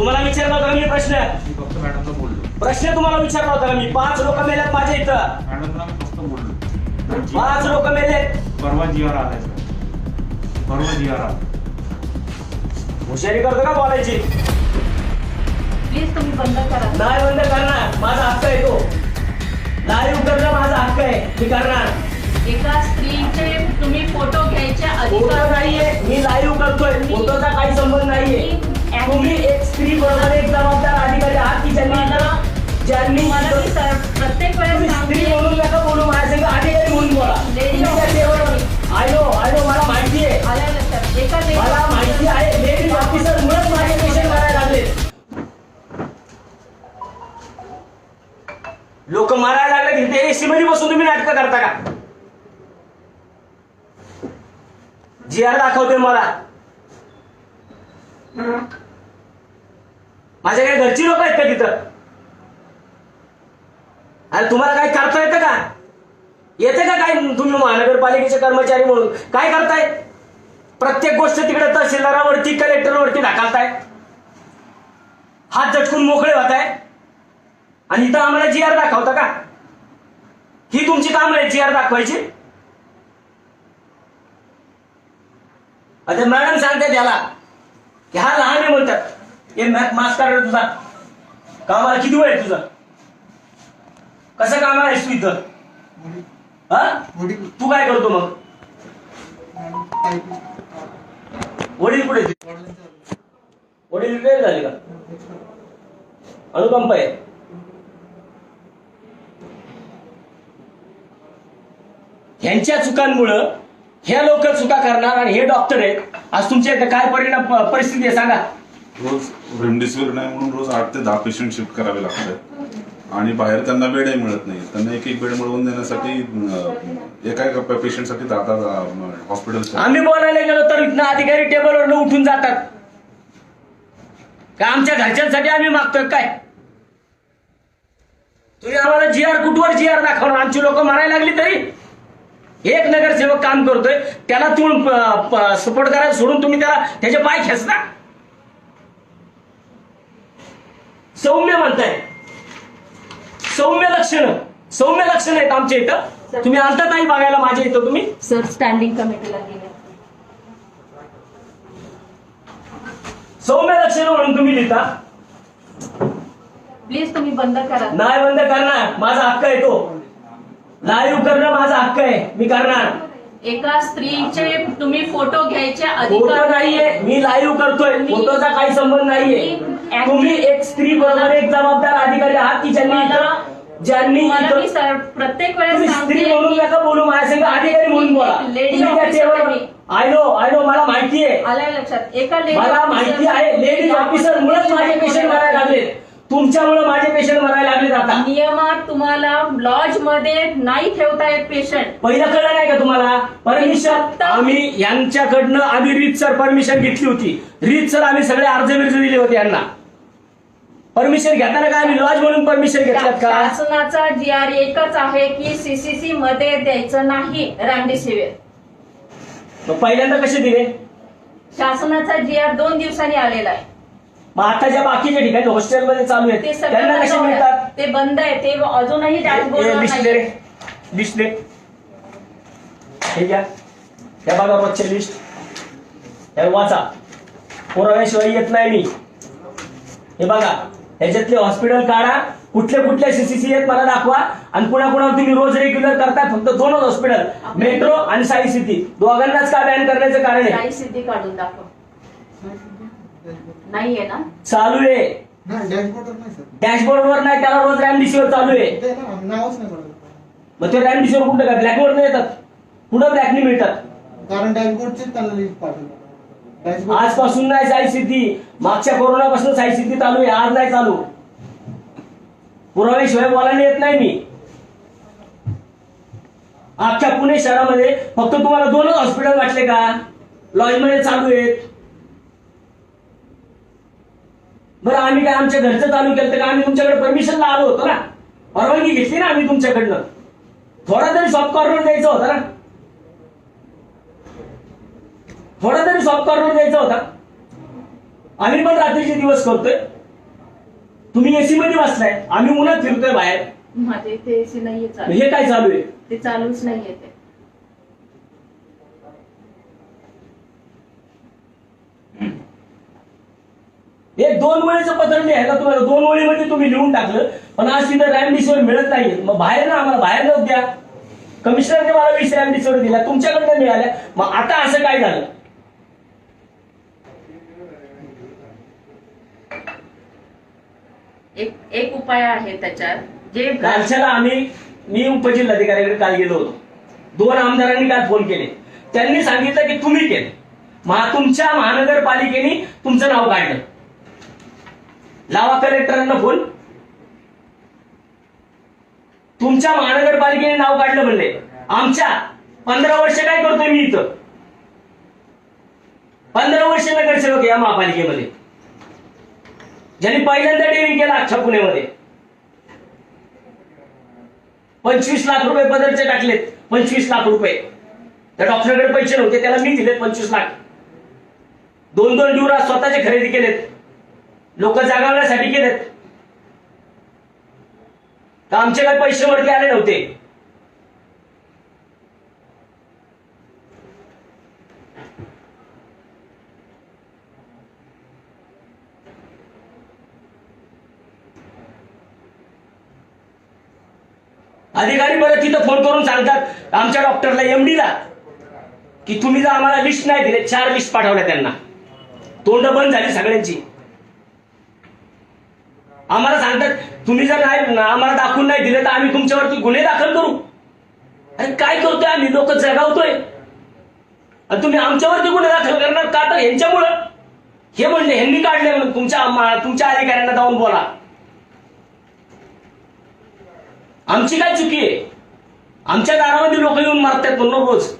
तुम्हाला विचारला होता मी प्रश्न. मी फक्त मॅडमला बोललो. प्रश्न तुम्हाला विचारला होता मी. 5 लोक मेलेत माझ्या इथं. मॅडमला मी फक्त बोललो. 5 लोक मेलेत. परवा जीआर आलाय सर. परवा जीआर आला. हुशारी करतो का बोलायची? प्लीज तुम्ही बंद करा. नाही बंद करणार. माझा हक्क आहे तो. लाईव्ह करणं माझा हक्क आहे. मी करणार. एका स्त्रीचे तुम्ही फोटो घ्यायचे फोटो अधिकार नाहीये. मी लाईव्ह करतोय. फोटोचा काही संबंध नाहीये. तुम्ही एक स्त्री बरोबर एक जबाबदार अधिकारी आहात की ज्यांनी मला मी प्रत्येक तुम्ही वेळेस स्त्री सांगते. म्हणून नका बोलू. माझ्या संग अधिकारी म्हणून बोला. आय नो मला माहिती आहे. आलं लक्षात. एका मला माहिती आहे. लेडीज ऑफिसर मुळेच माझे पेशंट मारायला लागले. लोक मारायला लागले की ते एसी मध्ये बसून तुम्ही नाटकं करता का? जीआर दाखवते मला. माझ्या काही घरची लोक आहेत का तिथं? अरे तुम्हाला काय करता येतं का? येते का काय? तुम्ही महानगरपालिकेचे कर्मचारी म्हणून काय करताय? प्रत्येक गोष्ट तिकडे तहसीलदारावरती कलेक्टरवरती ढकलताय. हात झटकून मोकळे होताय आणि इथं आम्हाला जीआर दाखवता का? ही तुमची काम आहे जीआर दाखवायची? आता मॅडम सांगते त्याला की हा लहान आहे म्हणतात. हे मास्क काढ तुझा. कामाला किती वेळ आहे तुझं? कसं कामाला आहेस तू इथं? हा? तू काय करतो मग? वडील कुठे? वडील रिटायर झाले का? अनुकंप आहे. ह्यांच्या चुकांमुळं ह्या लोक चुका करणार आणि हे डॉक्टर आहेत. आज तुमच्या इथं काय परिस्थिती आहे सांगा? रोज रेमडेसिवीर नाही म्हणून रोज 8 ते 10 पेशंट शिफ्ट करावे लागतात आणि बाहेर त्यांना बेडही मिळत नाही. त्यांना एक बेड मिळवून देण्यासाठी एका पेशंटसाठी 10 हॉस्पिटल. आम्ही बोलायला गेलो तर इथनं अधिकारी टेबलवर उठून जातात का आमच्या घरच्यांसाठी आम्ही मागतोय काय? तुम्ही आम्हाला जीआर कुठवर जीआर दाखवणार? आमची लोक मारायला लागली तरी एक नगरसेवक काम करतोय त्याला तुम्ही सपोर्ट करायला सोडून तुम्ही त्याचे पाय खेचता. सौम्य म्हणताय. सौम्य लक्षण आहेत आमच्या इथं. तुम्ही आलता नाही बघायला माझ्या इथं तुम्ही? सर स्टँडिंग कमिटीला गेले. सौम्य लक्षण म्हणून तुम्ही लिहिता. प्लीज तुम्ही बंद करा. नाही बंद करणार. माझा हक्क आहे तो. लाईव्ह करणं माझा हक्क आहे. मी करणार. एका स्त्रीचे तुम्ही फोटो घ्यायचे फोटो अधिकार नाहीये. मी लाईव्ह करतोय. फोटोचा काही संबंध नाहीये. तुम्ही एक स्त्री बरोबर एक जबाबदार अधिकारी आहात की ज्यांनी मला मी प्रत्येक तुम्ही वेळेस स्त्री सांगते. म्हणून नका बोलू. माझ्या संग अधिकारी म्हणून बोला. लेडीज तुम्ही त्या ऑफिसर टेबलवर- आहे मी. आय नो मला माहिती आहे. आलं लक्षात. एका मला माहिती आहे. लेडीज ऑफिसर मुळेच माझे पेशंट मारायला लागले. तुमच्यामुळे माझे पेशंट मारायला लागले. आता नियमात तुम्हाला लॉज मध्ये नाही ठेवता येत पेशंट. पहिलं कळलं नाही का तुम्हाला? परमिशन आम्ही यांच्याकडनं रीतसर परमिशन घेतली होती. रीतसर आम्ही सगळे अर्ज दिले होते यांना. परमिशन घेताना काय आम्ही लॉज म्हणून परमिशन घेतल्यात का? शासनाचा जीआर एकच आहे की सीसीसी मध्ये द्यायचं नाही रेमडेसिवीर. मग पहिल्यांदा कसे दिले? शासनाचा जीआर 2 दिवसांनी आलेला आहे. मग आता ज्या बाकीच्या ठिकाणी हॉस्टेलमध्ये चालू ते आहेत सगळं त्यांना कसे बंद मिळतात? आहे. ते बंद आहे. ते अजूनही डॅशबोर्डवर नाही. लिस्ट दे. हे घ्या. त्या बघा रोजच्या लिस्ट. हे वाचा. पुराव्याशिवाय येत नाही मी. हे बघा ह्याच्यातले हॉस्पिटल काढा. कुठल्या सीसीसी आहेत मला दाखवा. आणि कुणाकुणावर तुम्ही रोज रेग्युलर करताय? फक्त 2च हॉस्पिटल, मेट्रो आणि साई सिटी. दोघांनाच का बॅन करण्याचं कारण आहे? काही सिद्धी काढून दाखव. नाहीये ना? चालू आहे. डॅशबोर्डवर नाही. त्याला रोज रेमडेसिवीर चालू आहे. मग ते रेमडेसिवीर कुठं का ब्लॅकवर नाही येतात? कुठं ब्लॅकनी मिळतात? कारण डॅशबोर्डचे त्याला लिस्ट पाठवलं. आजपासून नाही साई सिद्धी. मागच्या कोरोनापासून साई सिद्धी चालू आहे. आज नाही चालू. पुराव्याशिवाय बोलायला येत नाही मी. अख्ख्या पुणे शहरामध्ये फक्त तुम्हाला 2च हॉस्पिटल वाटले का लॉजमध्ये चालू आहेत? बरं आम्ही काय आमच्या घरचं चालू केलं का? आम्ही तुमच्याकडे परमिशनला आलो होतो ना. परवानगी घेतली ना आम्ही तुमच्याकडनं. थोडा तरी सॉफ्ट कॉर्नर द्यायचा होता ना. थोडा तरी सॉफ्ट कॉर्नर द्यायचा होता. आम्ही पण रात्रीचे दिवस करतोय. तुम्ही एसी मध्ये बसलाय, आम्ही उन्हात फिरतोय बाहेर. मध्ये ते एसी नाहीये चालू, हे काय चालू आहे? ते चालूच नाहीये ते. एक 2 वेळेचं पत्र लिहायला तुम्हाला 2 वेळेमध्ये तुम्ही लिहून टाकलं, पण आज तिथं रॅमडिसिव्हिर मिळत नाही. मग बाहेर ना आम्हाला बाहेर न द्या. कमिशनरने मला 20 रॅमडिसिव्हिर दिला, तुमच्याकडनं मिळाल्या. मग आता असं काय झालं? एक उपाय आहे त्याच्यात, जे कालच्याला मी उपजिल्हाधिकाऱ्याकडे काल गेलो होतो. 2 आमदारांनी काल फोन केले. त्यांनी सांगितलं की तुम्ही केलं. मग तुमच्या महानगरपालिकेने तुमचं नाव काढलं. लावा कलेक्टरांना फोन. तुमच्या महानगरपालिकेने नाव काढलं म्हणले. आमच्या 15 वर्ष काय करतोय मी इथं? 15 वर्ष नगरसेवक या महापालिकेमध्ये, ज्यांनी पहिल्यांदा डेअरिंग केलं अख्ख्या पुण्यामध्ये. 25 लाख रुपये पदरचे टाकलेत. 25 लाख रुपये. त्या डॉक्टरकडे पैसे नव्हते, त्याला मी दिलेत 25 लाख. 2-2 ड्युरा स्वतःचे खरेदी केलेत. लोक जागवण्यासाठी केलेत. तर आमचे काही पैसे वरती आले नव्हते. अधिकारी परत तिथं फोन करून सांगतात आमच्या डॉक्टरला, एमडीला, की तुम्ही जर आम्हाला लिस्ट नाही दिले, 4 लिस्ट पाठवल्या त्यांना. तोंड बंद झाली सगळ्यांची. आम्हाला सांगतात तुम्ही जर नाही आम्हाला दाखवून नाही दिले तर आम्ही तुमच्यावरती गुन्हे दाखल करू. अरे काय करतोय आम्ही? लोक जगावतोय आणि तुम्ही आमच्यावरती गुन्हे दाखल करणार का? तर यांच्यामुळं हे म्हणले, ह्यांनी काढले म्हणून. तुमच्या अधिकाऱ्यांना जाऊन बोला. आमची काय चुकी आहे? आमच्या दारामध्ये लोक येऊन मारतात म्हणून रोज.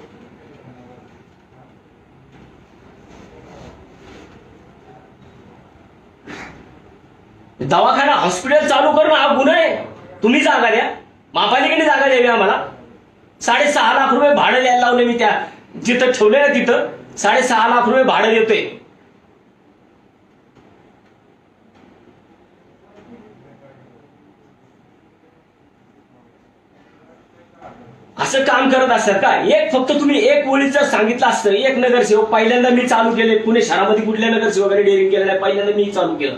दवाखाना हॉस्पिटल चालू करणं हा गुन्हा आहे. तुम्ही जागा द्या, महापालिकेने जागा द्यावी आम्हाला. 6.5 लाख रुपये भाडं द्यायला लावले मी. त्या जिथं ठेवले ना तिथं 6.5 लाख रुपये भाडं देतोय. असं काम करत असतात का? फक्त तुम्ही एक ओळीचं सांगितलं असतं. एक नगरसेवक, पहिल्यांदा मी चालू केले पुणे शहरामध्ये. कुठल्या नगरसेवकाने डेअरिंग केलं नाही, पहिल्यांदा मी चालू केलं.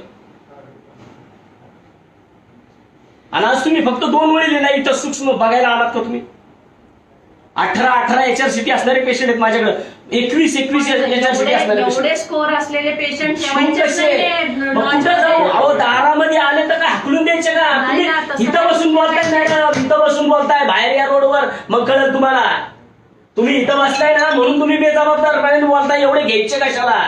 आणि आज तुम्ही फक्त 2 वेळी लिहिला. इथं सूक्ष्म बघायला आलात का तुम्ही? 18 HRCT असणारे पेशंट आहेत माझ्याकडे. 21 HRCT असणारे एवढे स्कोर असलेले पेशंट कुठं जाऊ? अहो दारामध्ये आले तर काय हाकलून द्यायचे का? तुम्ही इथं बसून बोलताय मॅडम, इथं बसून बोलताय, बाहेर या रोडवर, मग कळलं तुम्हाला. तुम्ही इथं बसलाय ना म्हणून तुम्ही बेजबाबदारपणे बोलताय. एवढे घ्यायचे कशाला?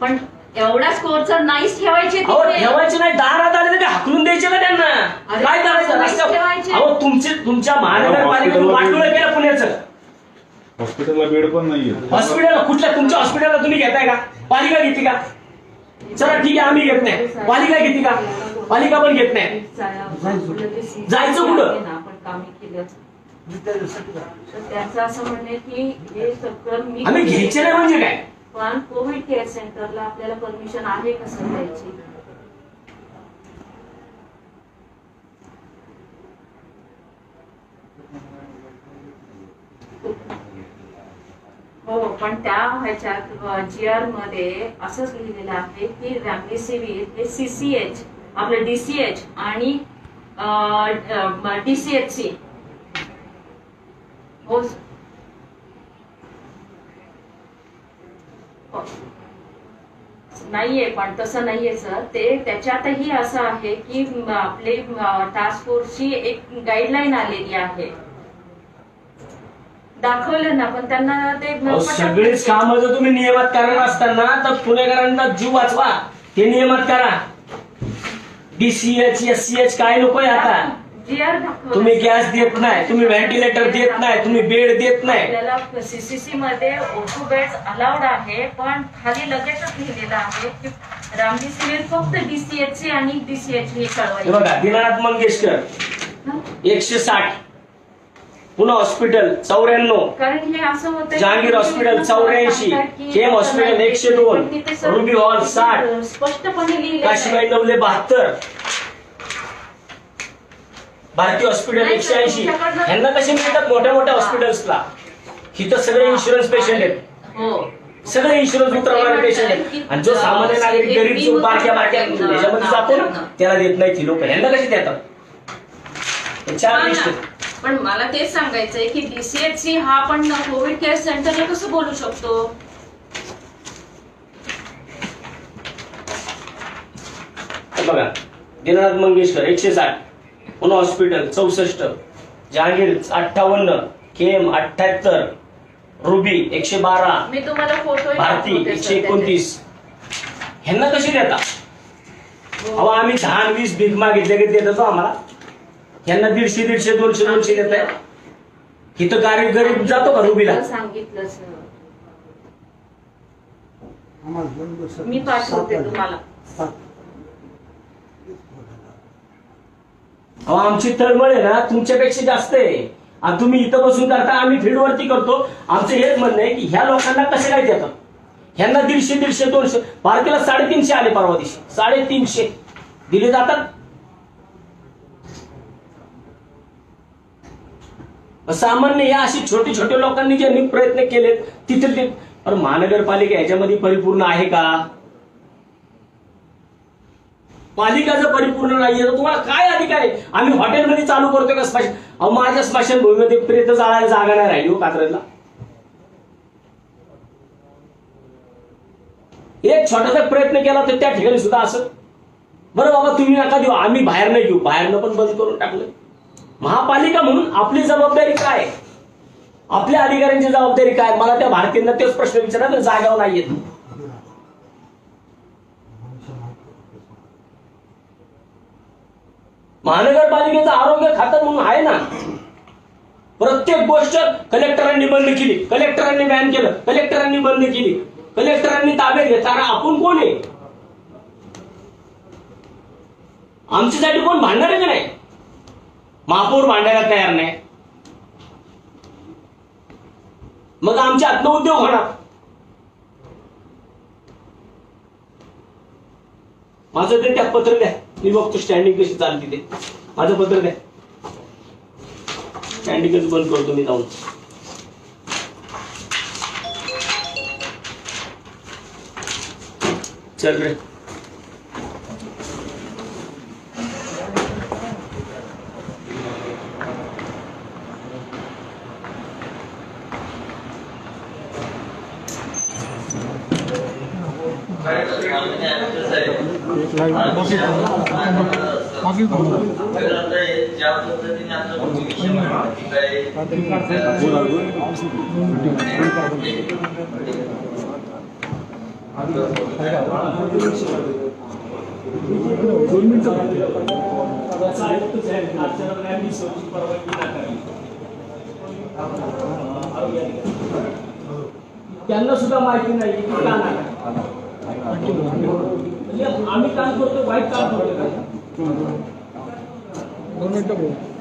पण एवढा स्कोरचं नाहीच ठेवायचे. ठेवायचे नाही. दारात आले तर हाकलून द्यायचे का त्यांना? काय करायचं रस्त्यावर? अहो तुमच्या महानगरपालिकेने वाटलं केलं पुण्याचं. हॉस्पिटलला बेड पण नाहीये. हॉस्पिटल कुठल्या? तुमच्या हॉस्पिटलला तुम्ही घेताय का? पालिका घेते का? चला ठीक आहे, आम्ही घेत नाही. पालिका घेते का? पालिका पण घेत नाही. जायचं कुठं? त्याचं असं म्हणणे की हे सगळं आम्ही घ्यायचे नाही म्हणजे काय? पण कोविड केअर सेंटरला आपल्याला परमिशन आहे कसं द्यायची? हो, पण त्या ह्याच्यात GR मध्ये असंच लिहिलेलं आहे की रॅमडेसिव्हिर हे CCH, आपलं DCH आणि DCHC. हो नाहीये, पण तसं नाहीये सर. ते त्याच्यातही असं आहे की आपले टास्क फोर्सची एक गाईडलाईन आलेली आहे. दाखवलं ना, पण त्यांना ते सगळेच काम जर तुम्ही नियमात करणार असताना तर पुणेकरांचा जीव वाचवा. ते नियमात करा. DCH SCH काय नकोय आता. तुम्ही गॅस देत नाही, तुम्ही व्हेंटिलेटर देत नाही, तुम्ही बेड देत नाही. आपल्याला CCC मध्ये O2 बेड्स अलाउड आहे, पण खाली लगेचच लिहिलेलं आहे की रॅमडेसिव्हिर फक्त DCHC आणि DCH हे कळवायचे. बघा, दीनानाथ मंगेशकर 160 पुन्हा हॉस्पिटल 94, कारण हे असं होतं जहांगीर हॉस्पिटल 84, केम हॉस्पिटल 102, रुबी हॉल 60, स्पष्टपणे लिहिलेलं काशीबाई आहे. नवले 72, भारती हॉस्पिटल नाही, 180. तुमच्याकडनं- ह्यांना कसे मिळतात मोठ्या मोठ्या हॉस्पिटल्सला? इथं सगळे इन्शुरन्स पेशंट आहेत, हो. सगळे इन्शुरन्स उतरवणारे पेशंट आहेत, आणि जो सामान्य नागरिक गरीब जो बारक्या ह्याच्यामध्ये जातो ना, त्याला देत नाही ती लोक. ह्यांना कशी देतात? हे चार हा लिस्ट ना. आहेत. पण मला तेच सांगायचंय की DCHC हा आपण कोविड केअर सेंटरला कसं बोलू शकतो? हे बघा, दीनानाथ मंगेशकर 160, पुन्हा हॉस्पिटल 64, जहांगीर 58, केम 78, रुबी 112, मी तुम्हाला फोटो भारती 129. ह्यांना कशी देता? अहो आम्ही 10-20 भीक मागितले की देत आम्हाला. ह्यांना 150-150, 200-200 देत आहे. इथं गरीब जातो का रुबीला? सांगितलं सर, मी पाठवते तुम्हाला. अहो आमची तळमळ आहे ना तुमच्यापेक्षा जास्त आहे. आणि तुम्ही इथं बसून करता, आम्ही फील्डवरती करतो. आमचं हेच म्हणणं आहे की ह्या लोकांना कसे काय देतात? ह्यांना 150-150, 200, भारतीला 350 आले परवा दिवशी, 350 दिले जातात. सामान्य या अशी छोटे छोटे लोकांनी ज्यांनी प्रयत्न केलेत तिथे ते. पण महानगरपालिका ह्याच्यामध्ये परिपूर्ण आहे का? पालिका जर परिपूर्ण नाहीये तर तुम्हाला काय अधिकार आहे? आम्ही हॉटेलमध्ये चालू करतोय का स्मशान? अहो माझ्या स्मशानभूमीमध्ये प्रेत जाळायला जागा नाही राहिली हो कात्रजला. एक छोटासा प्रयत्न केला तर त्या ठिकाणी सुद्धा असं. बरं बाबा तुम्ही नका देऊ, आम्ही बाहेर नाही घेऊ, बाहेरनं पण बंद करून टाकलं. महापालिका म्हणून आपली जबाबदारी काय? आपल्या अधिकाऱ्यांची जबाबदारी काय? मला त्या भारतीयांना तेच प्रश्न विचारला, जागावर नाही येत. महानगरपालिकेचं आरोग्य खातं म्हणून आहे ना, प्रत्येक गोष्ट कलेक्टरांनी बंद केली, कलेक्टरांनी बॅन केलं, कलेक्टरांनी बंद केली, कलेक्टरांनी ताब्यात घेतला. आपण कोण आहे? आमच्यासाठी कोण भांडणार आहे का नाही? महापौर भांडायला तयार नाही, मग आमच्या हातनं उद्योग होणार. माझं ते त्या पत्र द्या, मी बघतो स्टँडिंग कशी चालते ते. माझं पत्र द्या, स्टँडिंगच बंद करतो मी जाऊन. चल रे. त्यांना सुद्धा माहिती नाही की का नाही. म्हणजे आम्ही काम करतो, वाईट काम करतो का?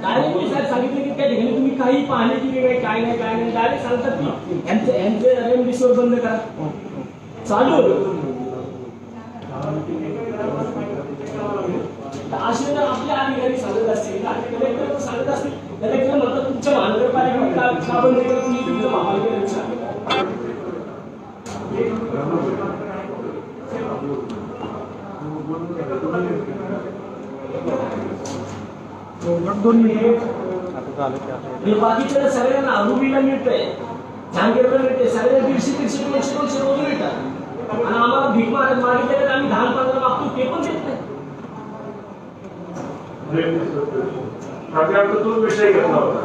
डायरेक्ट साहेब सांगितलं की त्या ठिकाणी तुम्ही काही पाहण्याची वेळ काय नाही काय नाही, डायरेक्ट सांगतात की यांचे रेमडिसिव्हिर बंद करा. चालू होतं. असे जर आपल्या अधिकारी सांगत असतील, कलेक्टर सांगत असतील, कलेक्टर म्हणतात तुमच्या महानगरपालिकेने का बंद केलं, तुम्ही तुमच्या महापालिकेला विचारा. बाकीच्या सगळ्यांना रुबीला मिळतंय, जहांगीरला मिळते, सगळ्यांना 150-150 रोज मिळतात. आणि आम्हाला भीक मागितले तर आम्ही 10-15 मागतो, ते पण देत नाही. तो विषय घेतला होता,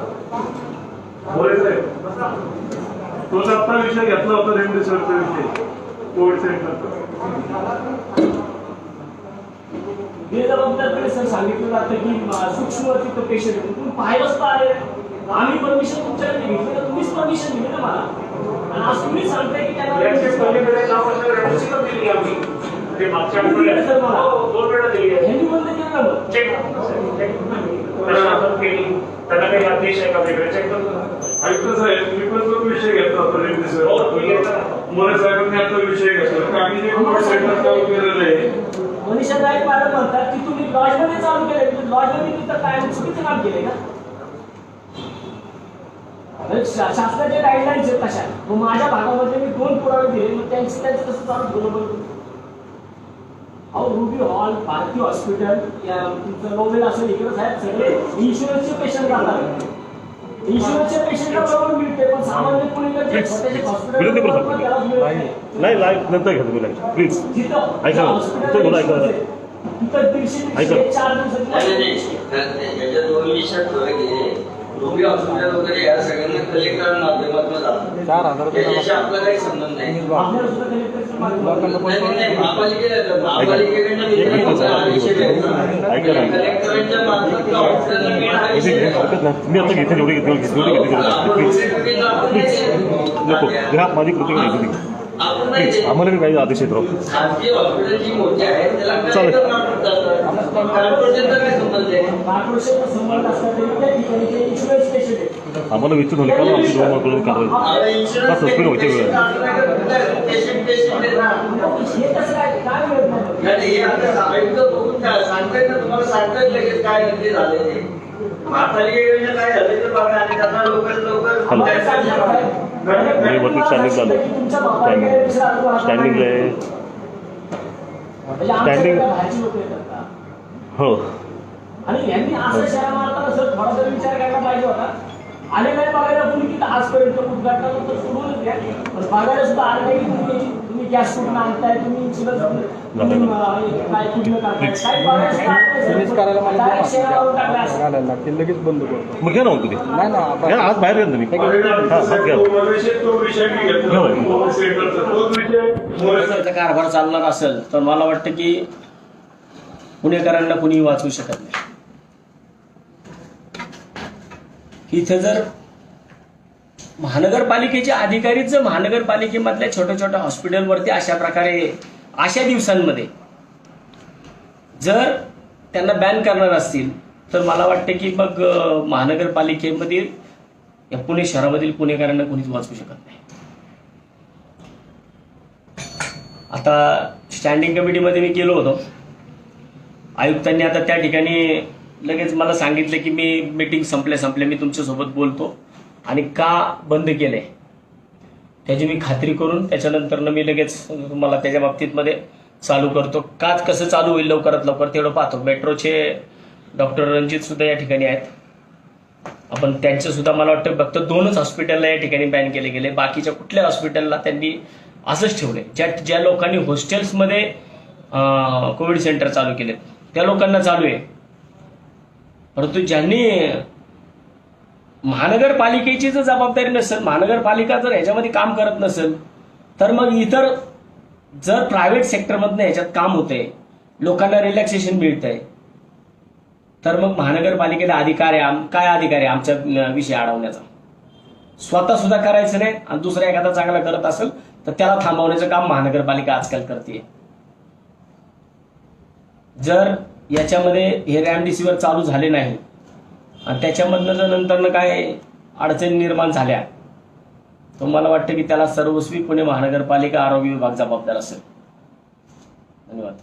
तोच आपला विषय घेतला होता रेमडेसिवीरचा विषय, कोविड सेंटरचा. बेजबाबदारपणे सर सांगितलं जातं की सूक्ष्म तिथं पेशंट आहे, तुम्ही पाहायलाच आले, आम्ही परमिशन तुमच्याकडे घेतली तर तुम्हीच परमिशन दिली ना मला. आणि आज तुम्ही सांगताय की त्यांना मागच्या आठवड्यात सर मला 2 वेळा दिली आहे. ह्यांनी बंद केलं ना मग. चेक त्यांना काही आदेश आहे का वेगळे चेक करतो. मॅडम म्हणतात की तुम्ही लॉजमध्ये चालू केले, लॉजमध्ये तिथं काय चुकीचं काम केले का? शासनाचे गाईडलाईन्स आहेत तशा. मग माझ्या भागामध्ये मी 2 पुरावे दिले, मग त्यांचं कसं चालू ठेवलं बरोबर? अहो रुबी हॉल, भारती हॉस्पिटल, तुमचं नोवेल असं इकडे साहेब सगळे इन्शुरन्सचे पेशंट राहतात. इन्शुरन्सचे पेशंटला बरोबर मिळते, पण सामान्य पुणेकरचे छोट्याचे हॉस्पिटल नाही लाईव्ह नंतर घ्या तुम्ही लाईव्ह प्लीज. ऐका ना, तो बोला, ऐका ना. तिथं 150 4 दिवसाची याच्या 2 विषयात फरक आहे. रुबी हॉस्पिटल वगैरे या सगळ्यांना कलेक्टर माध्यमातून जातात. 4,000 त्याच्याशी आपला काही संबंध नाही. आपल्याला सुद्धा कलेक्टरचं माध्यम नाही, महापालिकेकडनं कलेक्टरांच्या मार्फत हॉस्पिटलला मिळणार. मी आता घेते जेवढी नको घ्या माझी कृती घेतली. आपण नाही देत. आम्हाला काही आदेश येत राहू. खाजगी हॉस्पिटल जी मोठी आहे त्याला चालेल. कलेक्टर मार्फत जातात. कॉर्पोरेशनचा काय संबंध आहे? कॉर्पोरेशनचा संबंध असला तरी त्या ठिकाणी ते इन्शुरन्स पेशंट आहे. आम्हाला विचारून झाले का आमची 2 मार्कडून कारवाई आता इन्शुरन्स सस्पेंड व्हायची वेळ पेशंट आहे ना. हे कसं काय मिळत नाही? नाही, हे आता आयुक्त बघून सांगतायत ना, तुम्हाला सांगतायत लगेच काय नक्की झाले ते. महापालिकेकडे काय झाले ते बघा आणि त्यांना लवकर मी वरती स्टँडिंग झालो. स्टँडिंगला आहे. स्टँडिंग हो. आणि यांनी असं शहर मारताना सर थोडा तरी विचार करायला पाहिजे होता. आले नाही बघायला तुम्ही तिथं आजपर्यंत उद्घाटनानंतर सोडूनच घ्या, पण बघायला सुद्धा आले नाही की तुम्ही गॅस कुठून आणताय, तुम्ही इन्शुरन्स काय कुठलं करताय, काय बघायला सुद्धा आलं नाही सर. Direct शहरावरून टाकलं असं. लगेच बंद करतो. मग घ्या ना मग तुम्ही नाही ना, घ्या, आज बाहेर घ्या ना तुम्ही. हां घ्या. तो विषय मी घेतला सेंटरचा तोच विषय जर कारभार चालणार असेल तर मला वाटतं की पुणेकरांना कुणी वाचवू शकत नाही. इथं जर महानगरपालिकेचे अधिकारीच जर महानगरपालिकेमधल्या छोट्या छोट्या हॉस्पिटलवरती अशा प्रकारे अशा दिवसांमध्ये जर त्यांना बॅन करणार असतील तर मला वाटतं की मग महानगरपालिकेमधील या पुणे शहरामधील पुणेकरांना कुणीच वाचवू शकत नाही. आता स्टँडिंग कमिटीमध्ये मी गेलो होतो. आयुक्तांनी आता त्या ठिकाणी लगेच मला सांगितलं की मी मीटिंग संपल्या मी तुमच्यासोबत बोलतो आणि का बंद केलंय त्याची मी खात्री करून त्याच्यानंतर मी लगेच मला त्याच्या बाबतीत मध्ये चालू करतो. का कसं चालू होईल लवकरात लवकर तेवढं पाहतो. मेट्रोचे डॉक्टर रणजित सुद्धा या ठिकाणी आहेत. आपण त्यांचं सुद्धा मला वाटतं फक्त 2च हॉस्पिटलला या ठिकाणी बॅन केले गेले. बाकीच्या कुठल्या हॉस्पिटलला त्यांनी असंच ठेवले. ज्या लोकांनी हॉस्टेल्समध्ये कोविड सेंटर चालू केले त्या लोकांना चालू आहे. परंतु ज्यांनी महानगरपालिकेची जर जबाबदारी नसेल, महानगरपालिका जर ह्याच्यामध्ये काम करत नसेल तर मग इतर जर प्रायव्हेट सेक्टरमधनं ह्याच्यात काम होतंय, लोकांना रिलॅक्सेशन मिळतंय, तर मग महानगरपालिकेला काय अधिकार आहे आमच्या विषय अडवण्याचा? स्वतः सुद्धा करायचं नाही आणि दुसरा एखादा चांगला करत असेल तर त्याला थांबवण्याचं काम महानगरपालिका आजकाल करते. जर याच्यामध्ये हे रेमडेसिवीर चालू झाले नाही आणि त्याच्यामधनं जर नंतर काय अडचणी निर्माण झाल्या तर मला वाटतं की त्याला सर्वस्वी पुणे महानगरपालिका आरोग्य विभाग जबाबदार असेल. धन्यवाद.